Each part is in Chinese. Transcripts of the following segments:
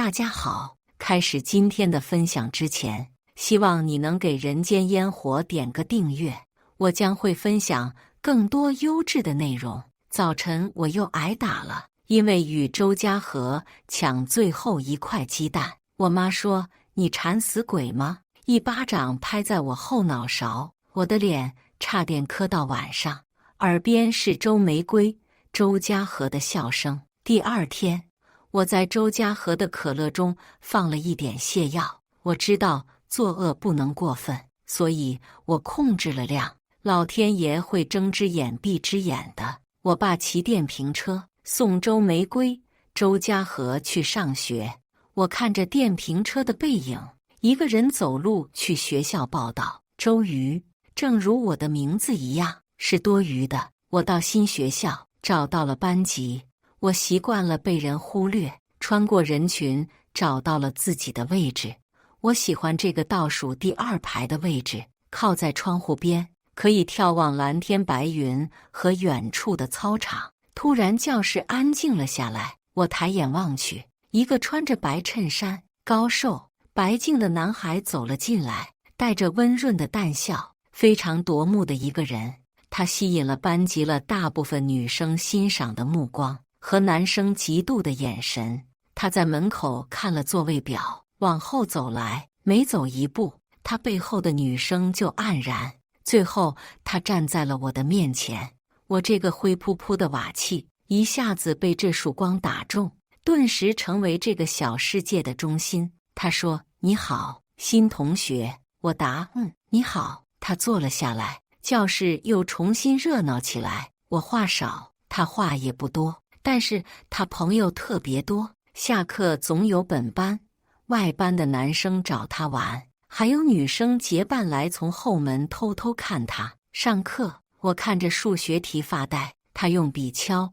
大家好，开始今天的分享之前，希望你能给人间烟火点个订阅，我将会分享更多优质的内容。早晨我又挨打了，因为与周家和抢最后一块鸡蛋。我妈说：“你馋死鬼吗？”一巴掌拍在我后脑勺，我的脸差点磕到晚上，耳边是周玫瑰、周家和的笑声。第二天，我在周家和的可乐中放了一点泻药。我知道作恶不能过分，所以我控制了量。老天爷会睁只眼闭只眼的。我爸骑电瓶车送周玫瑰、周家和去上学。我看着电瓶车的背影，一个人走路去学校报到。周瑜，正如我的名字一样，是多余的。我到新学校，找到了班级。我习惯了被人忽略，穿过人群，找到了自己的位置。我喜欢这个倒数第二排的位置，靠在窗户边，可以眺望蓝天白云和远处的操场。突然，教室安静了下来。我抬眼望去，一个穿着白衬衫、高瘦、白净的男孩走了进来，带着温润的淡笑，非常夺目的一个人。他吸引了班级了大部分女生欣赏的目光和男生嫉妒的眼神。他在门口看了座位表，往后走来，每走一步，他背后的女生就黯然。最后，他站在了我的面前。我这个灰扑扑的瓦器一下子被这束光打中，顿时成为这个小世界的中心。他说：“你好，新同学。”我答：“你好。”他坐了下来。教室又重新热闹起来。我话少，他话也不多，但是他朋友特别多。下课总有本班、外班的男生找他玩，还有女生结伴来从后门偷偷看他。上课，我看着数学题发呆，他用笔敲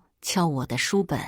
我的书本。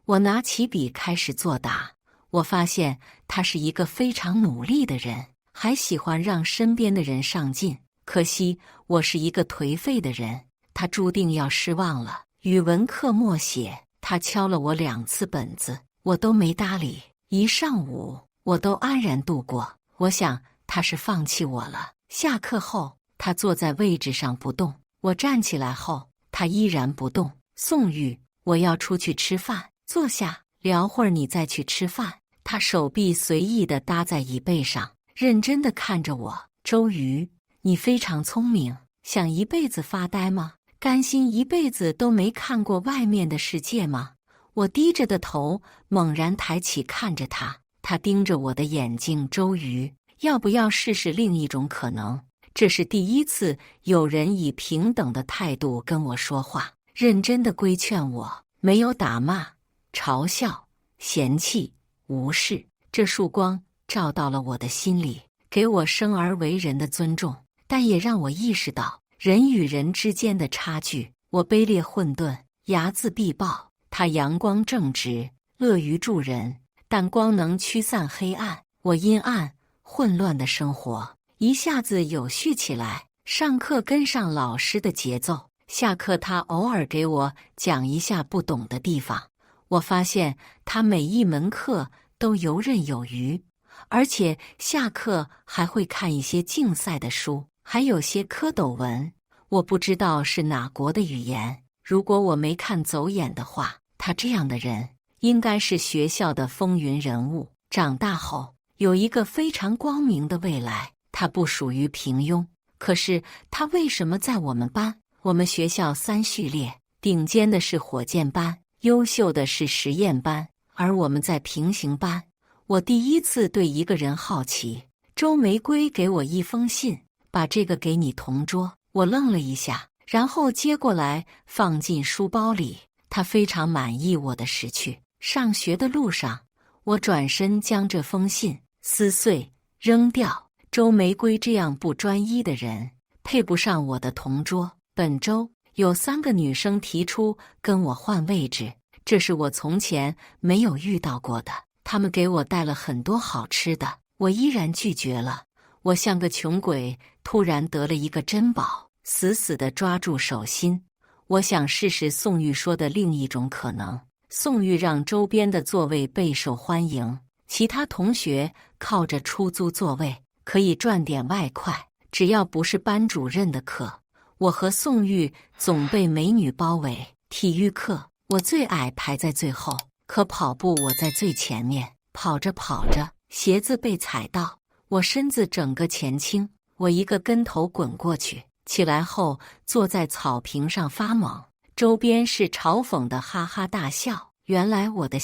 我拿起笔开始作答。我发现他是一个非常努力的人，还喜欢让身边的人上进。可惜我是一个颓废的人，他注定要失望了。语文课默写，他敲了我2次本子，我都没搭理。一上午我都安然度过。我想他是放弃我了。下课后，他坐在位置上不动。我站起来后，他依然不动。宋玉，我要出去吃饭，坐下，聊会儿你再去吃饭。他手臂随意地搭在椅背上，认真地看着我。周瑜，你非常聪明，想一辈子发呆吗？甘心一辈子都没看过外面的世界吗？我低着的头猛然抬起看着他，他盯着我的眼睛。周瑜，要不要试试另一种可能？这是第一次有人以平等的态度跟我说话，认真地规劝我，没有打骂、嘲笑、嫌弃、无视。这束光照到了我的心里，给我生而为人的尊重，但也让我意识到人与人之间的差距。我卑劣混沌，睚眦必报。他阳光正直，乐于助人，但光能驱散黑暗。我阴暗混乱的生活一下子有序起来。上课跟上老师的节奏，下课他偶尔给我讲一下不懂的地方。我发现他每一门课都游刃有余，而且下课还会看一些竞赛的书，还有些蝌蚪文。我不知道是哪国的语言，如果我没看走眼的话，他这样的人应该是学校的风云人物，长大后有一个非常光明的未来。他不属于平庸，可是他为什么在我们班？我们学校3序列，顶尖的是火箭班，优秀的是实验班，而我们在平行班。我第一次对一个人好奇。周玫瑰给我一封信，把这个给你同桌。我愣了一下，然后接过来放进书包里。他非常满意我的识趣。上学的路上，我转身将这封信撕碎扔掉。周玫瑰这样不专一的人，配不上我的同桌。本周有3个女生提出跟我换位置，这是我从前没有遇到过的。她们给我带了很多好吃的，我依然拒绝了。我像个穷鬼，突然得了一个珍宝，死死地抓住手心。我想试试宋玉说的另一种可能。宋玉让周边的座位备受欢迎，其他同学靠着出租座位可以赚点外快，只要不是班主任的课，我和宋玉总被美女包围。体育课我最矮，排在最后，可跑步我在最前面。跑着跑着，鞋子被踩到，我身子整个前倾，我一个跟头滚过去，起来后坐在草坪上发懵，周边是嘲讽的哈哈大笑。原来我的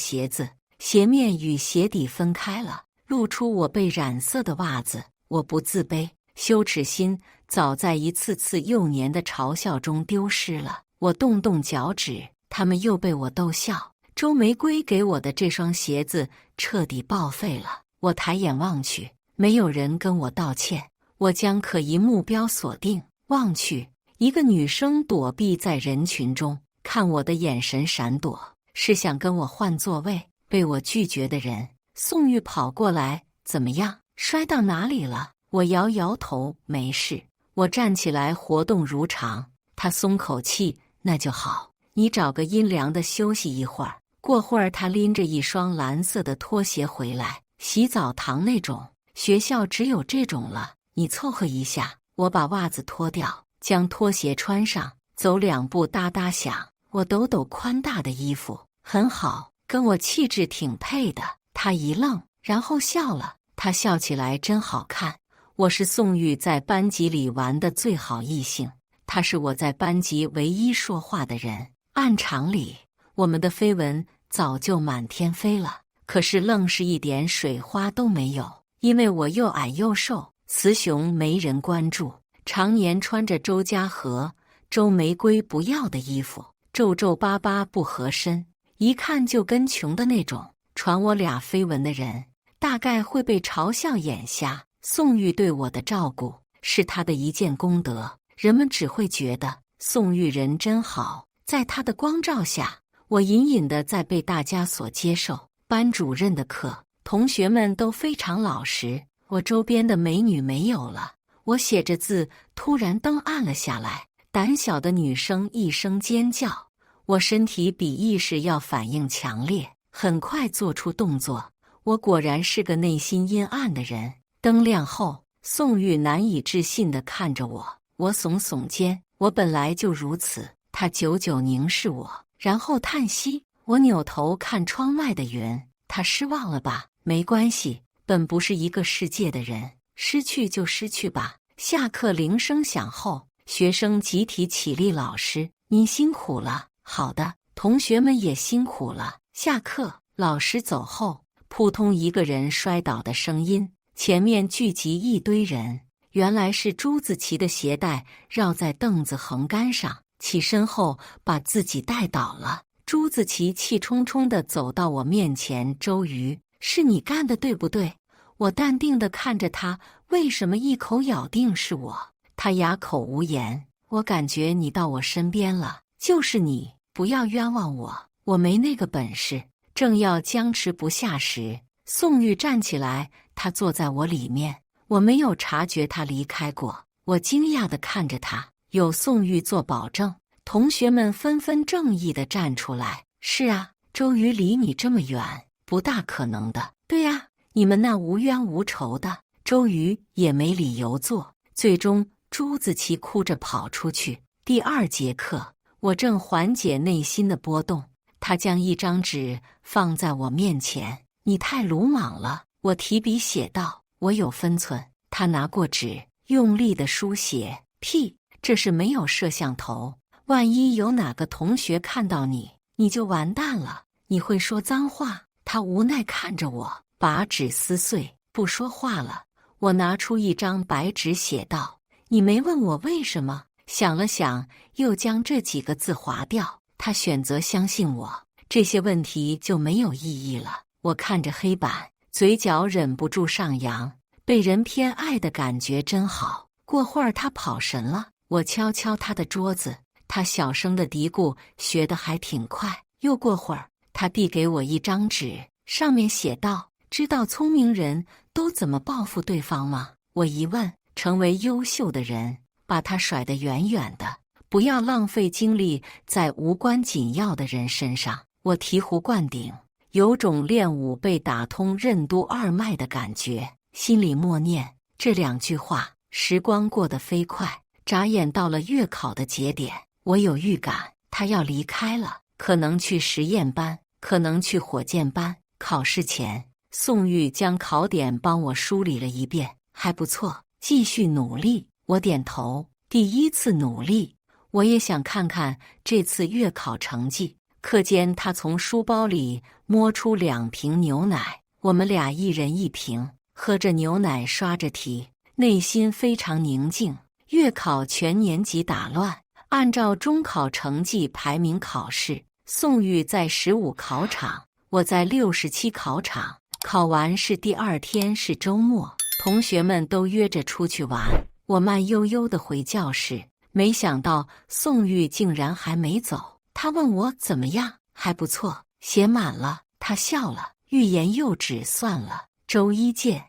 鞋面与鞋底分开了，露出我被染色的袜子。我不自卑，羞耻心早在一次次幼年的嘲笑中丢失了。我动动脚趾，他们又被我逗笑。周玫瑰给我的这双鞋子彻底报废了。我抬眼望去，没有人跟我道歉。我将可疑目标锁定，望去，一个女生躲避在人群中，看我的眼神闪躲，是想跟我换座位。被我拒绝的人，宋玉跑过来，怎么样？摔到哪里了？我摇摇头，没事。我站起来，活动如常。他松口气，那就好。你找个阴凉的休息一会儿。过会儿，他拎着一双蓝色的拖鞋回来，洗澡堂那种，学校只有这种了。你凑合一下。我把袜子脱掉，将拖鞋穿上，走两步哒哒响。我抖抖宽大的衣服，很好，跟我气质挺配的。他一愣，然后笑了。他笑起来真好看。我是宋玉在班级里玩的最好异性，他是我在班级唯一说话的人。按常理，我们的绯闻早就满天飞了，可是愣是一点水花都没有。因为我又矮又瘦，雌雄没人关注，常年穿着周家和周玫瑰不要的衣服，皱皱巴巴不合身，一看就跟穷的那种。传我俩绯闻的人大概会被嘲笑眼瞎。宋玉对我的照顾是他的一件功德，人们只会觉得宋玉人真好。在他的光照下，我隐隐地在被大家所接受。班主任的课，同学们都非常老实，我周边的美女没有了。我写着字，突然灯暗了下来，胆小的女生一声尖叫。我身体比意识要反应强烈，很快做出动作。我果然是个内心阴暗的人。灯亮后，宋玉难以置信地看着我，我耸耸肩，我本来就如此。他久久凝视我，然后叹息。我扭头看窗外的云，他失望了吧？没关系，本不是一个世界的人，失去就失去吧。下课铃声响后，学生集体起立。老师，您辛苦了。好的，同学们也辛苦了。下课。老师走后，扑通一个人摔倒的声音，前面聚集一堆人。原来是朱子琪的鞋带绕在凳子横杆上，起身后把自己带倒了。朱子琪气冲冲地走到我面前，周瑜，是你干的对不对？我淡定地看着他，为什么一口咬定是我？他哑口无言。我感觉你到我身边了，就是你，不要冤枉我，我没那个本事。正要僵持不下时，宋玉站起来，他坐在我里面，我没有察觉他离开过。我惊讶地看着他，有宋玉做保证，同学们纷纷正义地站出来。是啊，周瑜离你这么远，不大可能的。对啊，你们那无冤无仇的，周瑜也没理由做。最终，朱子琪哭着跑出去。第二节课，我正缓解内心的波动，他将一张纸放在我面前。你太鲁莽了，我提笔写道。我有分寸。他拿过纸，用力地书写。屁，这是没有摄像头，万一有哪个同学看到你，你就完蛋了。你会说脏话。他无奈看着我，把纸撕碎，不说话了。我拿出一张白纸写道：你没问我为什么。想了想，又将这几个字划掉。他选择相信我，这些问题就没有意义了。我看着黑板，嘴角忍不住上扬，被人偏爱的感觉真好。过会儿他跑神了，我敲敲他的桌子，他小声的嘀咕，学得还挺快。又过会儿，他递给我一张纸，上面写道：知道聪明人都怎么报复对方吗？我一问，成为优秀的人，把他甩得远远的，不要浪费精力在无关紧要的人身上。我醍醐灌顶，有种练武被打通任督二脉的感觉，心里默念这2句话。时光过得飞快，眨眼到了月考的节点。我有预感，他要离开了，可能去实验班，可能去火箭班。考试前，宋玉将考点帮我梳理了一遍，还不错，继续努力。我点头，第一次努力，我也想看看这次月考成绩。课间，他从书包里摸出2瓶牛奶，我们俩一人1瓶，喝着牛奶，刷着题，内心非常宁静。月考全年级打乱，按照中考成绩排名考试。宋玉在15考场，我在67考场。考完试第2天是周末，同学们都约着出去玩。我慢悠悠地回教室，没想到宋玉竟然还没走。他问我怎么样，还不错，写满了。他笑了，欲言又止，算了，周一见。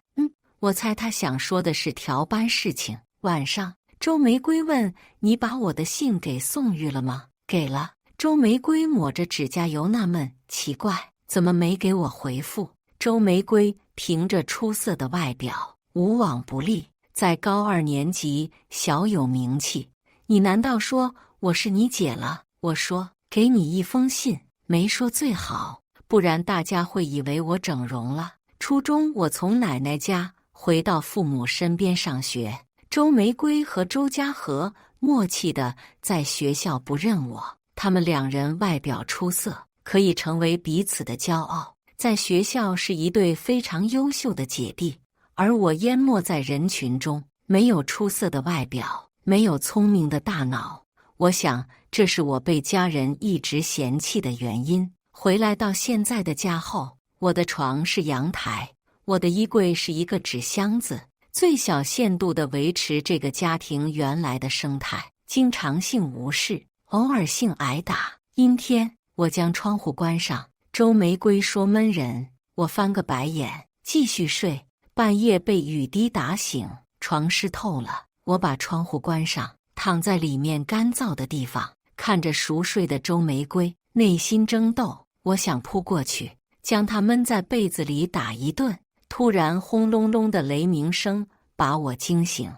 我猜他想说的是调班事情。晚上，周玫瑰问：“你把我的信给宋玉了吗？”给了。周玫瑰抹着指甲油纳闷：奇怪，怎么没给我回复？周玫瑰凭着出色的外表，无往不利，在高2年级小有名气。你难道说我是你姐了？我说给你一封信，没说最好，不然大家会以为我整容了。初中我从奶奶家回到父母身边上学，周玫瑰和周家和默契的在学校不认我，他们2人外表出色，可以成为彼此的骄傲，在学校是一对非常优秀的姐弟。而我淹没在人群中，没有出色的外表，没有聪明的大脑。我想这是我被家人一直嫌弃的原因。回来到现在的家后，我的床是阳台，我的衣柜是一个纸箱子，最小限度地维持这个家庭原来的生态，经常性无视，偶尔性挨打。阴天，我将窗户关上。周玫瑰说闷人，我翻个白眼，继续睡。半夜被雨滴打醒，床湿透了，我把窗户关上，躺在里面干燥的地方，看着熟睡的周玫瑰，内心争斗。我想扑过去，将她闷在被子里打一顿。突然轰隆隆的雷鸣声把我惊醒。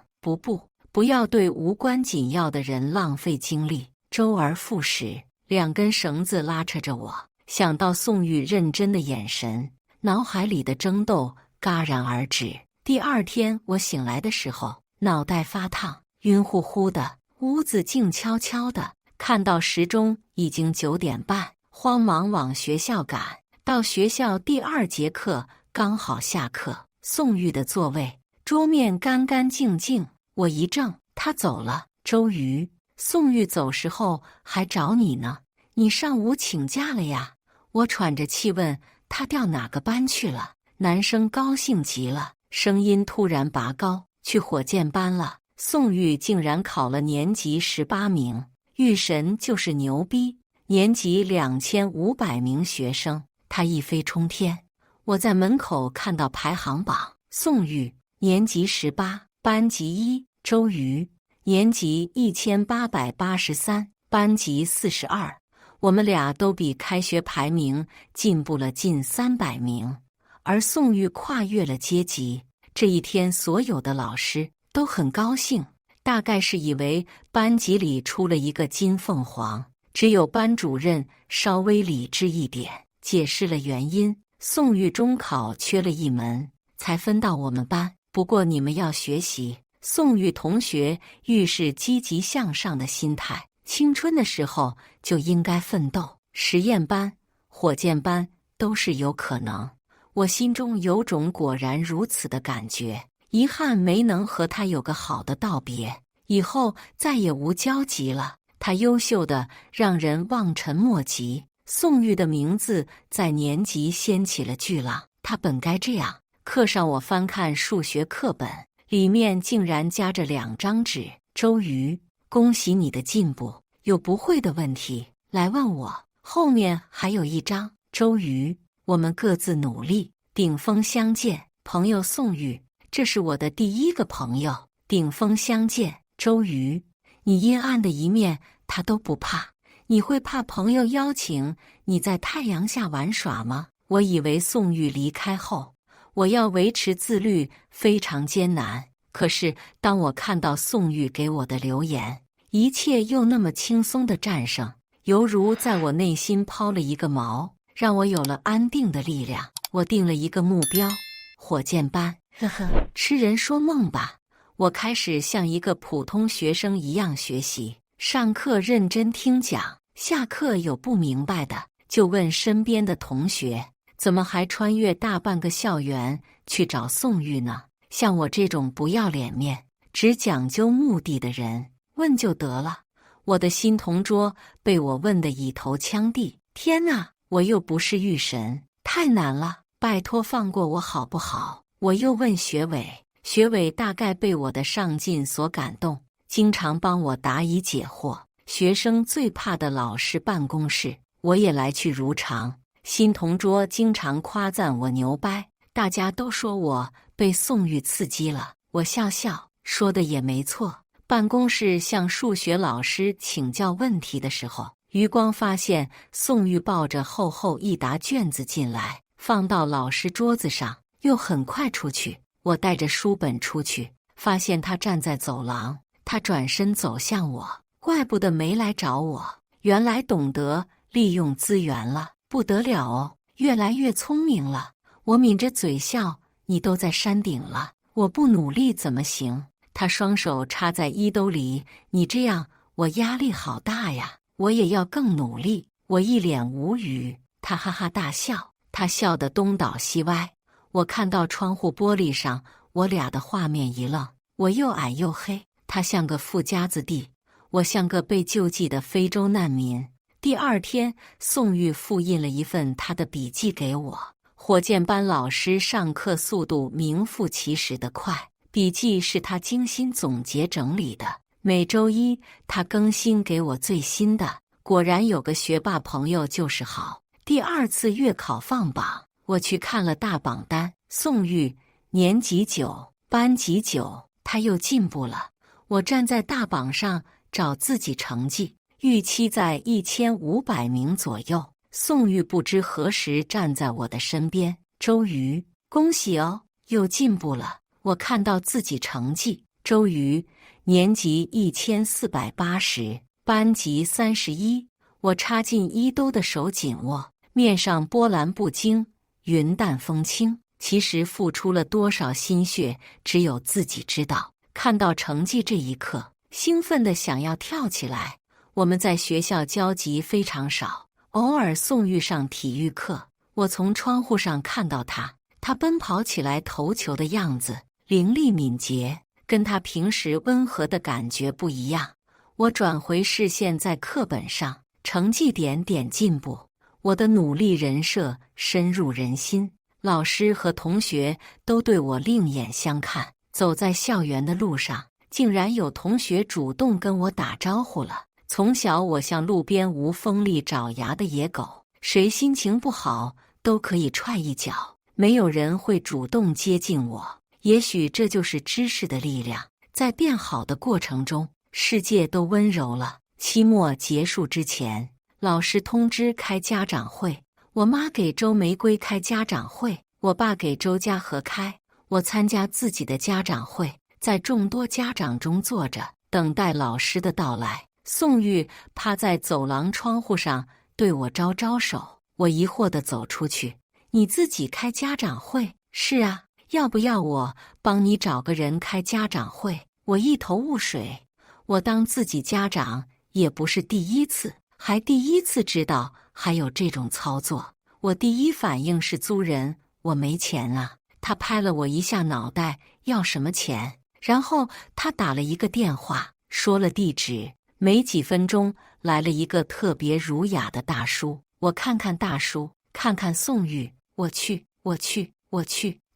不要对无关紧要的人浪费精力，周而复始。2根绳子拉扯着我，想到宋玉认真的眼神，脑海里的争斗戛然而止。第2天我醒来的时候，脑袋发烫，晕乎乎的，屋子静悄悄的，看到时钟已经9点半，慌忙往学校赶。到学校第2节课刚好下课，宋玉的座位，桌面干干净净。我一怔，他走了。周瑜，宋玉走时候还找你呢，你上午请假了呀？我喘着气问他调哪个班去了。男生高兴极了，声音突然拔高，去火箭班了。宋玉竟然考了年级18名，玉神就是牛逼，年级2500名学生，他一飞冲天。我在门口看到排行榜，宋玉年级18，班级1；周瑜年级1883，班级42。我们俩都比开学排名进步了近300名，而宋玉跨越了阶级。这一天，所有的老师都很高兴，大概是以为班级里出了一个金凤凰。只有班主任稍微理智一点，解释了原因。宋玉中考缺了1门，才分到我们班。不过你们要学习。宋玉同学遇是积极向上的心态，青春的时候就应该奋斗。实验班、火箭班都是有可能。我心中有种果然如此的感觉，遗憾没能和他有个好的道别，以后再也无交集了。他优秀的让人望尘莫及。宋玉的名字在年级掀起了巨浪，他本该这样。课上我翻看数学课本，里面竟然夹着2张纸。周瑜，恭喜你的进步，有不会的问题来问我。后面还有1张。周瑜，我们各自努力，顶峰相见。朋友宋玉，这是我的第1个朋友，顶峰相见。周瑜，你阴暗的一面他都不怕，你会怕朋友邀请你在太阳下玩耍吗？我以为宋玉离开后，我要维持自律非常艰难。可是当我看到宋玉给我的留言，一切又那么轻松的战胜，犹如在我内心抛了一个锚，让我有了安定的力量。我定了一个目标，火箭班。呵呵，痴人说梦吧。我开始像一个普通学生一样学习，上课认真听讲，下课有不明白的就问身边的同学，怎么还穿越大半个校园去找宋玉呢？像我这种不要脸面、只讲究目的的人，问就得了。我的新同桌被我问得以头呛地。天哪，我又不是玉神，太难了，拜托放过我好不好？我又问学伟，学伟大概被我的上进所感动，经常帮我答疑解惑。学生最怕的老师办公室，我也来去如常。新同桌经常夸赞我牛掰，大家都说我被宋玉刺激了。我笑笑，说的也没错。办公室向数学老师请教问题的时候，余光发现宋玉抱着厚厚一沓卷子进来，放到老师桌子上，又很快出去。我带着书本出去，发现他站在走廊，他转身走向我，怪不得没来找我，原来懂得利用资源了，不得了哦，越来越聪明了。我抿着嘴笑，你都在山顶了，我不努力怎么行？他双手插在衣兜里，你这样我压力好大呀，我也要更努力。我一脸无语，他哈哈大笑，他笑得东倒西歪。我看到窗户玻璃上我俩的画面一愣，我又矮又黑，他像个富家子弟，我像个被救济的非洲难民。第二天，宋玉复印了一份他的笔记给我。火箭班老师上课速度名副其实的快，笔记是他精心总结整理的。每周一他更新给我最新的，果然有个学霸朋友就是好。第二次月考放榜，我去看了大榜单，宋玉年级9，班级9，他又进步了。我站在大榜上找自己成绩，预期在1500名左右。宋玉不知何时站在我的身边，周瑜，恭喜哦，又进步了。我看到自己成绩，周瑜年级1480，班级31。我插进衣兜的手紧握，面上波澜不惊，云淡风轻。其实付出了多少心血，只有自己知道。看到成绩这一刻，兴奋地想要跳起来。我们在学校交集非常少，偶尔宋玉上体育课，我从窗户上看到他奔跑起来投球的样子，伶俐敏捷，跟他平时温和的感觉不一样。我转回视线，在课本上，成绩点点进步，我的努力人设深入人心，老师和同学都对我另眼相看。走在校园的路上，竟然有同学主动跟我打招呼了。从小我像路边无锋利爪牙的野狗，谁心情不好都可以踹一脚，没有人会主动接近我。也许这就是知识的力量，在变好的过程中，世界都温柔了。期末结束之前，老师通知开家长会，我妈给周玫瑰开家长会，我爸给周家和开。我参加自己的家长会，在众多家长中坐着，等待老师的到来。宋玉趴在走廊窗户上对我招招手，我疑惑地走出去。你自己开家长会？是啊，要不要我帮你找个人开家长会？我一头雾水。我当自己家长也不是第一次，还第一次知道还有这种操作。我第一反应是租人，我没钱啊。他拍了我一下脑袋，要什么钱？然后他打了一个电话，说了地址。没几分钟，来了一个特别儒雅的大叔。我看看大叔，看看宋玉，我去，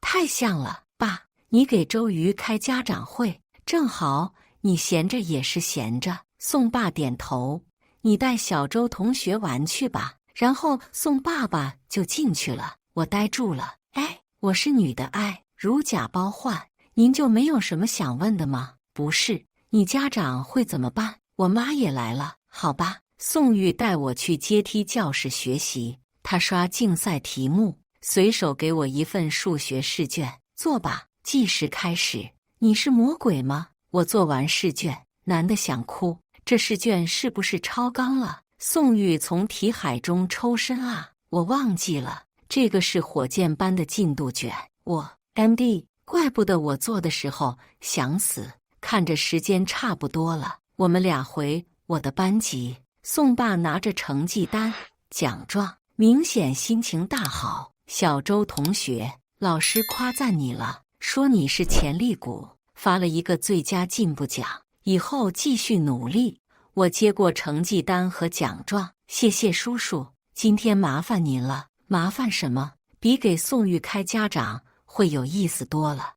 太像了。爸，你给周瑜开家长会，正好你闲着也是闲着。宋爸点头，你带小周同学玩去吧。然后宋爸爸就进去了。我呆住了。哎，我是女的，如假包换，您就没有什么想问的吗？不是，你家长会怎么办？我妈也来了。好吧，宋玉带我去阶梯教室学习，他刷竞赛题目，随手给我一份数学试卷，做吧。计时开始。你是魔鬼吗？我做完试卷，难得想哭。这试卷是不是超纲了？宋玉从题海中抽身啊！我忘记了，这个是火箭班的进度卷。我 MD， 怪不得我做的时候想死。看着时间差不多了，我们俩回我的班级。宋爸拿着成绩单、奖状，明显心情大好。小周同学，老师夸赞你了，说你是潜力股，发了一个最佳进步奖，以后继续努力。我接过成绩单和奖状，谢谢叔叔，今天麻烦您了。麻烦什么？比给宋玉开家长会有意思多了。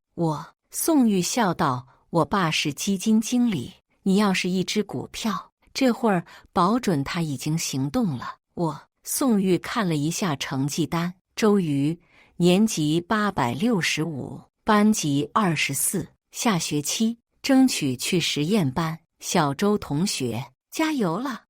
宋玉笑道，我爸是基金经理，你要是一只股票，这会儿保准他已经行动了。宋玉看了一下成绩单，周瑜，年级865，班级24，下学期争取去实验班。小周同学，加油了！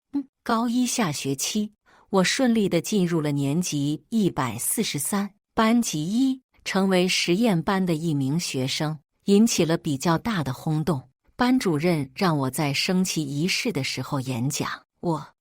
高一下学期，我顺利地进入了年级143，班级1，成为实验班的一名学生，引起了比较大的轰动。班主任让我在升旗仪式的时候演讲。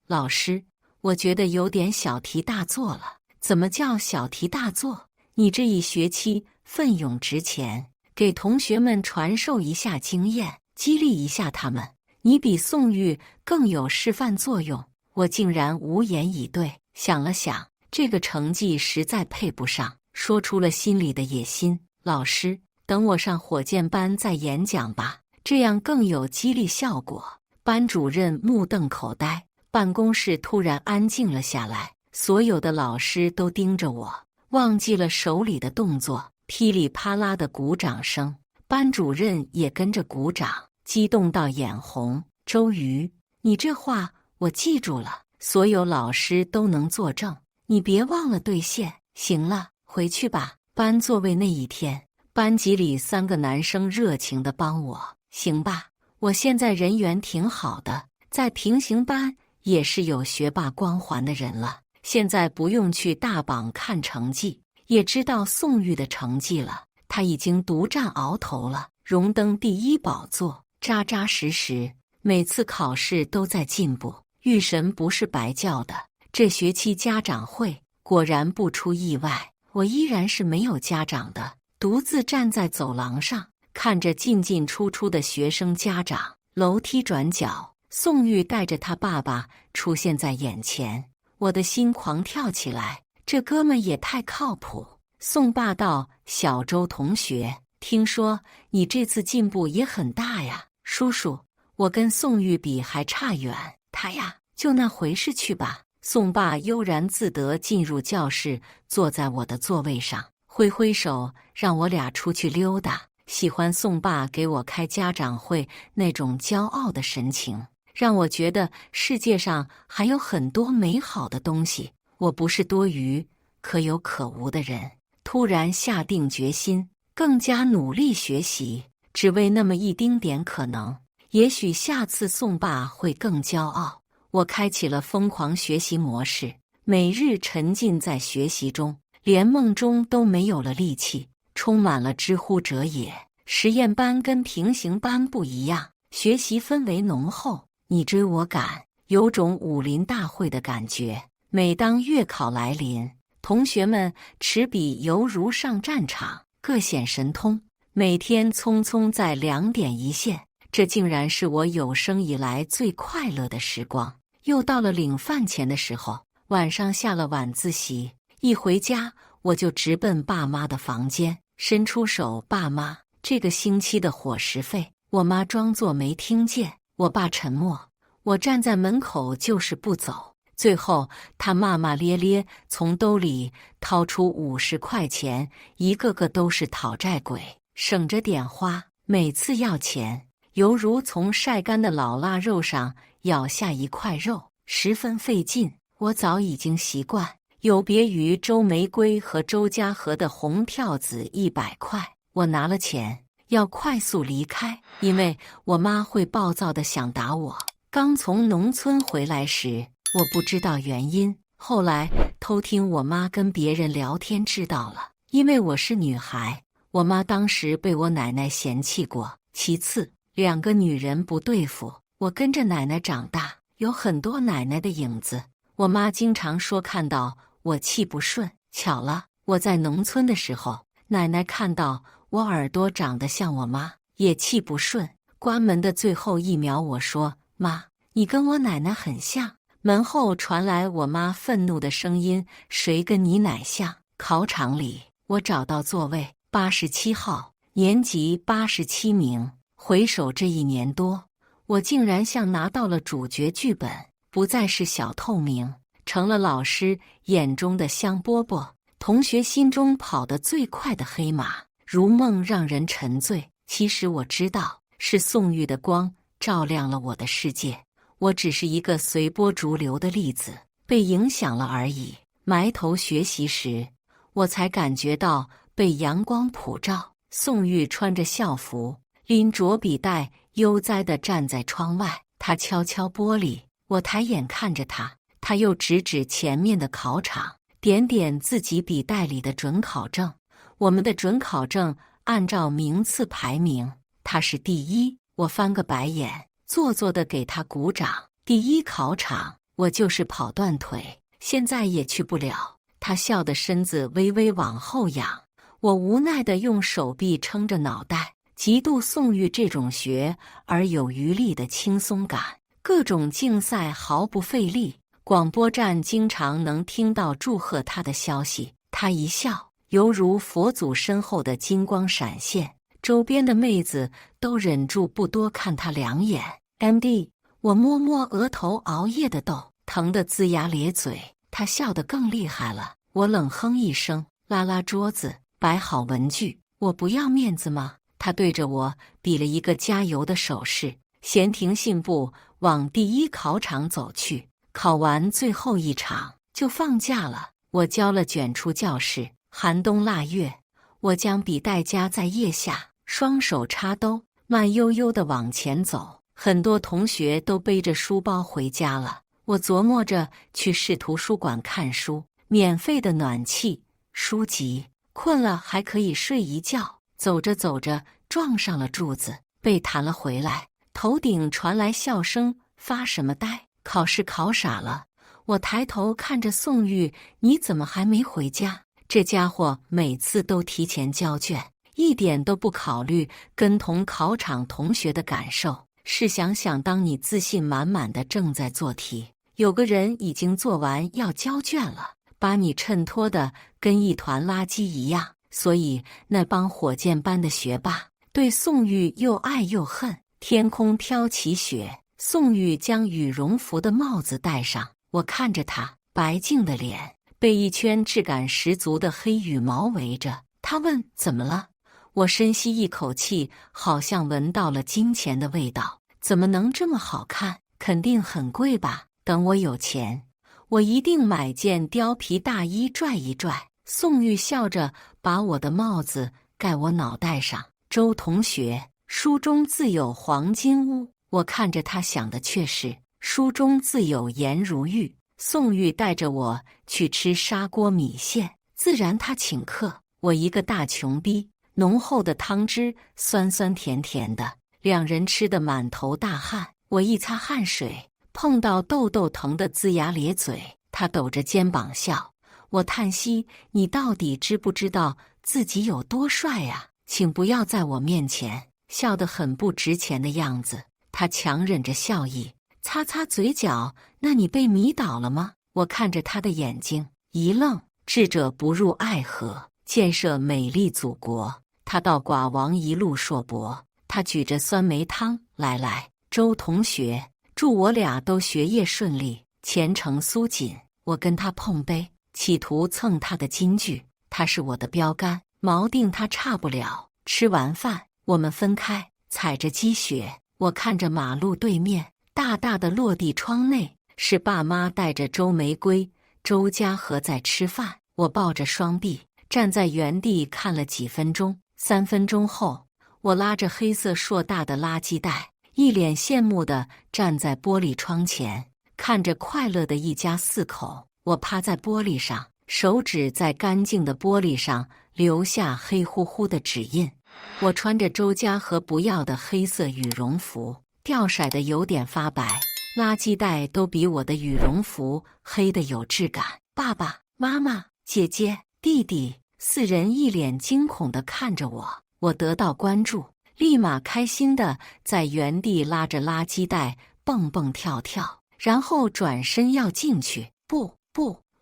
老师，我觉得有点小题大做了。怎么叫小题大做？你这一学期奋勇直前，给同学们传授一下经验，激励一下他们。你比宋玉更有示范作用。我竟然无言以对，想了想，这个成绩实在配不上，说出了心里的野心。老师，等我上火箭班再演讲吧，这样更有激励效果。班主任目瞪口呆，办公室突然安静了下来，所有的老师都盯着我，忘记了手里的动作，噼里啪啦的鼓掌声，班主任也跟着鼓掌，激动到眼红。周瑜，你这话我记住了，所有老师都能作证，你别忘了兑现。行了，回去吧。搬座位那一天，班级里3个男生热情地帮我。行吧，我现在人缘挺好的，在平行班也是有学霸光环的人了。现在不用去大榜看成绩，也知道宋玉的成绩了。他已经独占鳌头了，荣登第1宝座，扎扎实实，每次考试都在进步。玉神不是白叫的。这学期家长会果然不出意外，我依然是没有家长的，独自站在走廊上，看着进进出出的学生家长。楼梯转角，宋玉带着他爸爸出现在眼前，我的心狂跳起来，这哥们也太靠谱。宋爸道，小周同学，听说你这次进步也很大呀。叔叔，我跟宋玉比还差远，他呀，就那回事去吧。宋爸悠然自得进入教室，坐在我的座位上，挥挥手让我俩出去溜达。喜欢宋爸给我开家长会那种骄傲的神情，让我觉得世界上还有很多美好的东西。我不是多余、可有可无的人。突然下定决心，更加努力学习，只为那么一丁点可能。也许下次宋爸会更骄傲。我开启了疯狂学习模式，每日沉浸在学习中，连梦中都没有了力气，充满了知乎者也。实验班跟平行班不一样，学习氛围浓厚，你追我赶，有种武林大会的感觉。每当月考来临，同学们持笔犹如上战场，各显神通。每天匆匆在2点一线，这竟然是我有生以来最快乐的时光。又到了领饭钱的时候，晚上下了晚自习，一回家我就直奔爸妈的房间，伸出手，爸妈，这个星期的伙食费。我妈装作没听见，我爸沉默，我站在门口就是不走。最后他骂骂咧咧从兜里掏出50块钱，一个个都是讨债鬼，省着点花，每次要钱犹如从晒干的老腊肉上咬下一块肉，十分费劲。我早已经习惯，有别于周玫瑰和周家河的红票子100块，我拿了钱要快速离开，因为我妈会暴躁地想打我。刚从农村回来时，我不知道原因，后来偷听我妈跟别人聊天知道了，因为我是女孩，我妈当时被我奶奶嫌弃过。其次，两个女人不对付，我跟着奶奶长大，有很多奶奶的影子。我妈经常说看到我气不顺，巧了，我在农村的时候，奶奶看到我耳朵长得像我妈，也气不顺。关门的最后一秒，我说：“妈，你跟我奶奶很像。”门后传来我妈愤怒的声音：“谁跟你奶像？”考场里，我找到座位87号，年级87名。回首这1年多，我竟然像拿到了主角剧本，不再是小透明，成了老师眼中的香饽饽，同学心中跑得最快的黑马，如梦让人沉醉。其实我知道，是宋玉的光照亮了我的世界。我只是一个随波逐流的粒子，被影响了而已。埋头学习时，我才感觉到被阳光普照。宋玉穿着校服，拎着笔袋，悠哉地站在窗外。他敲敲玻璃，我抬眼看着他，他又指指前面的考场，点点自己笔袋里的准考证。我们的准考证按照名次排名，他是第一。我翻个白眼，做作地给他鼓掌。第一考场，我就是跑断腿，现在也去不了。他笑得身子微微往后仰，我无奈地用手臂撑着脑袋，嫉妒宋玉这种学而有余力的轻松感。各种竞赛毫不费力，广播站经常能听到祝贺他的消息。他一笑，犹如佛祖身后的金光闪现，周边的妹子都忍住不多看他2眼。MD， 我摸摸额头，熬夜的痘，疼得龇牙咧嘴。他笑得更厉害了，我冷哼一声，拉拉桌子，摆好文具。我不要面子吗？他对着我比了一个加油的手势，闲庭信步往第一考场走去。考完最后一场就放假了，我交了卷出教室。寒冬腊月，我将笔袋夹在腋下，双手插兜，慢悠悠地往前走。很多同学都背着书包回家了，我琢磨着去市图书馆看书，免费的暖气、书籍，困了还可以睡一觉。走着走着，撞上了柱子，被弹了回来。头顶传来笑声：“发什么呆？考试考傻了？”我抬头看着宋玉：“你怎么还没回家？”这家伙每次都提前交卷，一点都不考虑跟同考场同学的感受。试想想，当你自信满满的正在做题，有个人已经做完要交卷了，把你衬托的跟一团垃圾一样。所以那帮火箭般的学霸对宋玉又爱又恨。天空飘起雪，宋玉将羽绒服的帽子戴上，我看着他白净的脸被一圈质感十足的黑羽毛围着。他问：“怎么了？”我深吸一口气，好像闻到了金钱的味道。怎么能这么好看？肯定很贵吧？等我有钱，我一定买件貂皮大衣拽一拽。宋玉笑着把我的帽子盖我脑袋上。周同学，书中自有黄金屋。我看着他想的却是书中自有颜如玉。宋玉带着我去吃砂锅米线，自然他请客。我一个大穷逼，浓厚的汤汁酸酸甜甜的，两人吃得满头大汗。我一擦汗水，碰到痘痘疼得龇牙咧嘴。他抖着肩膀笑。我叹息：“你到底知不知道自己有多帅呀？请不要在我面前笑得很不值钱的样子。”他强忍着笑意，擦擦嘴角。那你被迷倒了吗？我看着他的眼睛，一愣。智者不入爱河，建设美丽祖国。他道寡王一路硕博。他举着酸梅汤，来，周同学，祝我俩都学业顺利，前程苏锦。我跟他碰杯，企图蹭他的金句。他是我的标杆，锚定他差不了。吃完饭，我们分开，踩着积雪，我看着马路对面大大的落地窗内，是爸妈带着周玫瑰、周家和在吃饭。我抱着双臂站在原地看了几分钟。3分钟后，我拉着黑色硕大的垃圾袋，一脸羡慕地站在玻璃窗前，看着快乐的一家4口。我趴在玻璃上，手指在干净的玻璃上留下黑乎乎的指印。我穿着周家和不要的黑色羽绒服，掉色的有点发白，垃圾袋都比我的羽绒服黑的有质感。爸爸妈妈、姐姐、弟弟4人一脸惊恐地看着我，我得到关注，立马开心地在原地拉着垃圾袋蹦蹦跳跳，然后转身要进去。不！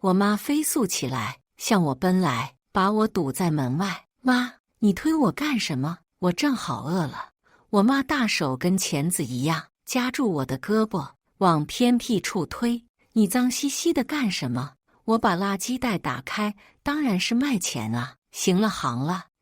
我妈飞速起来，向我奔来，把我堵在门外。妈，你推我干什么？我正好饿了。我妈大手跟钳子一样夹住我的胳膊，往偏僻处推。你脏兮兮的干什么？我把垃圾袋打开，当然是卖钱啊。行了，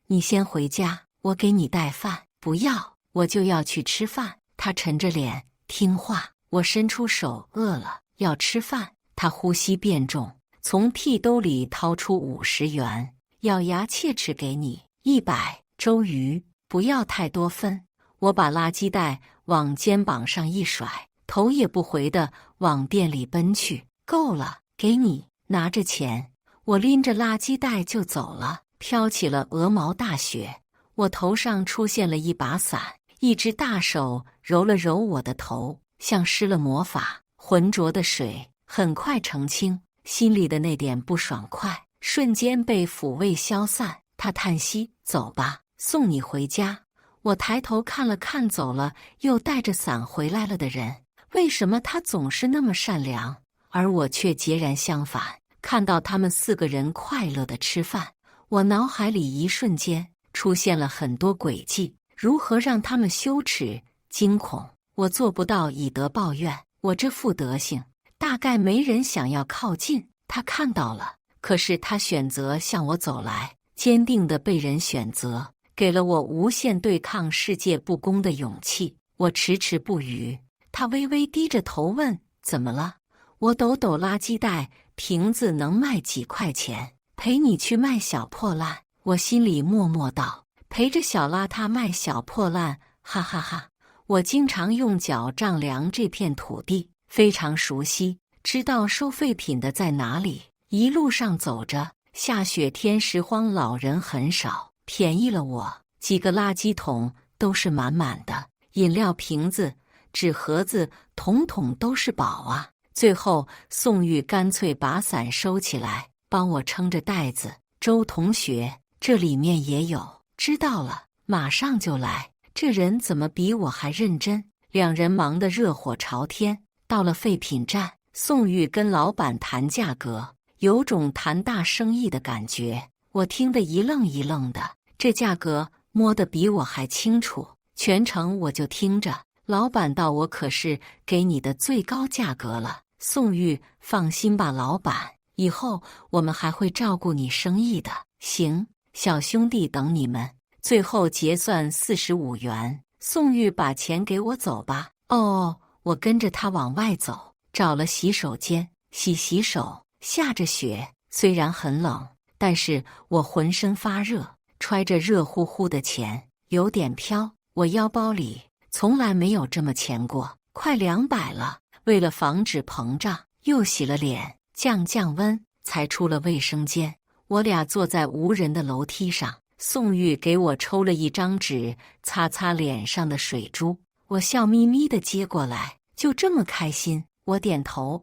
你先回家，我给你带饭。不要，我就要去吃饭。她沉着脸，听话。我伸出手，饿了，要吃饭。她呼吸变重，从屁兜里掏出50元，咬牙切齿给你100。周瑜，不要太多分。我把垃圾袋往肩膀上一甩，头也不回地往店里奔去。够了，给你。拿着钱，我拎着垃圾袋就走了。飘起了鹅毛大雪，我头上出现了一把伞，一只大手揉了揉我的头，像施了魔法。浑浊的水很快澄清，心里的那点不爽快瞬间被抚慰消散。他叹息：走吧，送你回家。我抬头看了看走了又带着伞回来了的人，为什么他总是那么善良，而我却截然相反？看到他们4个人快乐地吃饭，我脑海里一瞬间出现了很多诡计，如何让他们羞耻、惊恐。我做不到以德报怨，我这副德行，大概没人想要靠近。他看到了，可是他选择向我走来，坚定地被人选择，给了我无限对抗世界不公的勇气。我迟迟不语，他微微低着头问：怎么了？我抖抖垃圾袋，瓶子能卖几块钱？陪你去卖小破烂。我心里默默道：陪着小邋遢卖小破烂，哈哈哈！我经常用脚丈量这片土地，非常熟悉，知道收废品的在哪里。一路上走着，下雪天拾荒老人很少，便宜了我。几个垃圾桶都是满满的，饮料瓶子、纸盒子，统统都是宝啊！最后，宋玉干脆把伞收起来，帮我撑着袋子。周同学，这里面也有。知道了，马上就来。这人怎么比我还认真？2人忙得热火朝天。到了废品站，宋玉跟老板谈价格，有种谈大生意的感觉。我听得一愣一愣的，这价格摸得比我还清楚。全程我就听着，老板道：我可是给你的最高价格了。宋玉，放心吧，老板，以后我们还会照顾你生意的。行，小兄弟等你们。最后结算45元，宋玉把钱给我，走吧。哦，我跟着他往外走，找了洗手间，洗手。下着雪，虽然很冷，但是我浑身发热，揣着热乎乎的钱，有点飘。我腰包里从来没有这么钱过，快200了。为了防止膨胀，又洗了脸，降温，才出了卫生间。我俩坐在无人的楼梯上，宋玉给我抽了一张纸，擦擦脸上的水珠。我笑眯眯地接过来，就这么开心。我点头，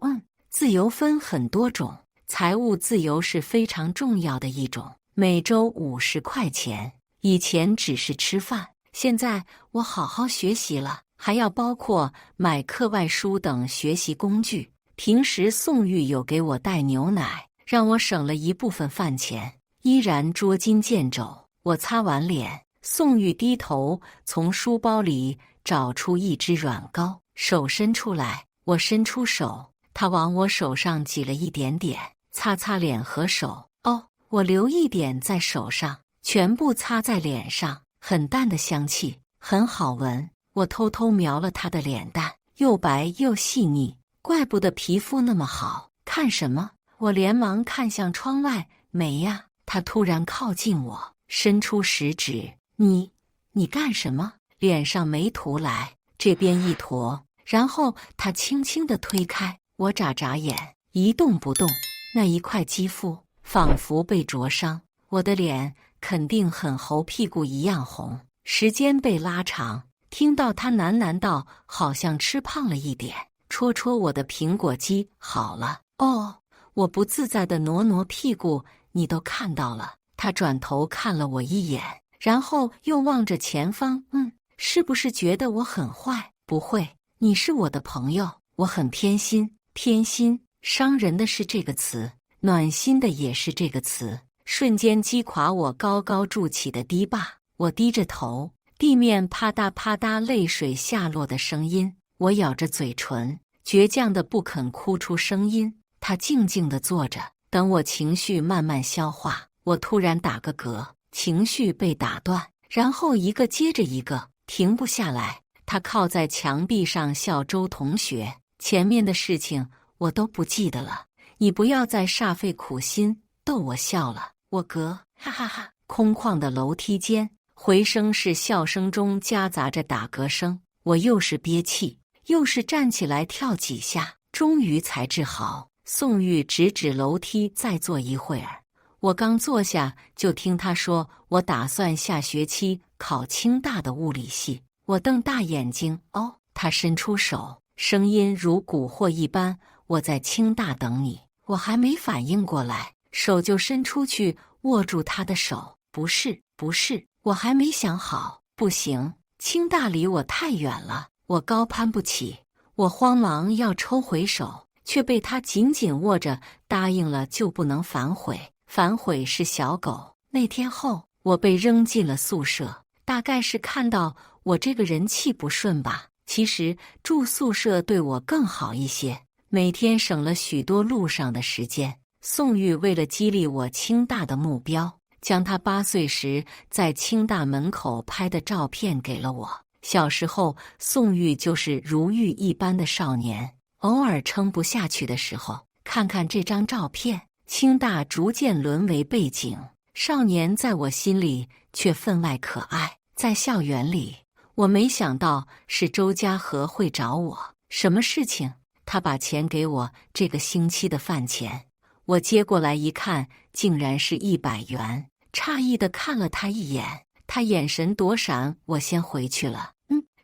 自由分很多种，财务自由是非常重要的一种。每周50块钱，以前只是吃饭，现在我好好学习了。还要包括买课外书等学习工具。平时宋玉有给我带牛奶，让我省了一部分饭钱，依然捉襟见肘。我擦完脸，宋玉低头从书包里找出一支软膏，手伸出来，我伸出手，他往我手上挤了一点点，擦擦脸和手。哦，我留一点在手上，全部擦在脸上，很淡的香气，很好闻。我偷偷瞄了他的脸蛋，又白又细腻，怪不得皮肤那么好。看什么？我连忙看向窗外。没呀。他突然靠近我，伸出食指。你干什么？脸上没涂来，这边一坨。然后他轻轻地推开我，眨眨眼，一动不动。那一块肌肤仿佛被灼伤，我的脸肯定很猴屁股一样红。时间被拉长，听到他喃喃道：“好像吃胖了一点。”戳戳我的苹果肌，好了。哦，我不自在地挪挪屁股，你都看到了。他转头看了我一眼，然后又望着前方。是不是觉得我很坏？不会，你是我的朋友，我很偏心。偏心，伤人的是这个词，暖心的也是这个词，瞬间击垮我高高筑起的堤坝。我低着头，地面啪嗒啪嗒泪水下落的声音。我咬着嘴唇，倔强的不肯哭出声音。他静静地坐着，等我情绪慢慢消化。我突然打个嗝，情绪被打断，然后一个接着一个，停不下来。他靠在墙壁上笑周同学，前面的事情我都不记得了，你不要再煞费苦心逗我笑了。我嗝，哈哈哈。空旷的楼梯间，回声是笑声中夹杂着打嗝声。我又是憋气，又是站起来跳几下，终于才治好。宋玉指指楼梯，再坐一会儿。我刚坐下，就听他说我打算下学期考清大的物理系。我瞪大眼睛，哦，他伸出手，声音如蛊惑一般，我在清大等你。我还没反应过来，手就伸出去握住他的手。不是，我还没想好。不行，清大离我太远了，我高攀不起。我慌忙要抽回手，却被他紧紧握着，答应了就不能反悔。反悔是小狗。那天后，我被扔进了宿舍，大概是看到我这个人气不顺吧。其实住宿舍对我更好一些，每天省了许多路上的时间。宋玉为了激励我清大的目标，将他8岁时在清大门口拍的照片给了我。小时候，宋玉就是如玉一般的少年，偶尔撑不下去的时候，看看这张照片，清大逐渐沦为背景，少年在我心里却分外可爱。在校园里，我没想到是周家和会找我。什么事情？他把钱给我这个星期的饭钱。我接过来一看，竟然是100元，诧异地看了他一眼，他眼神躲闪，我先回去了。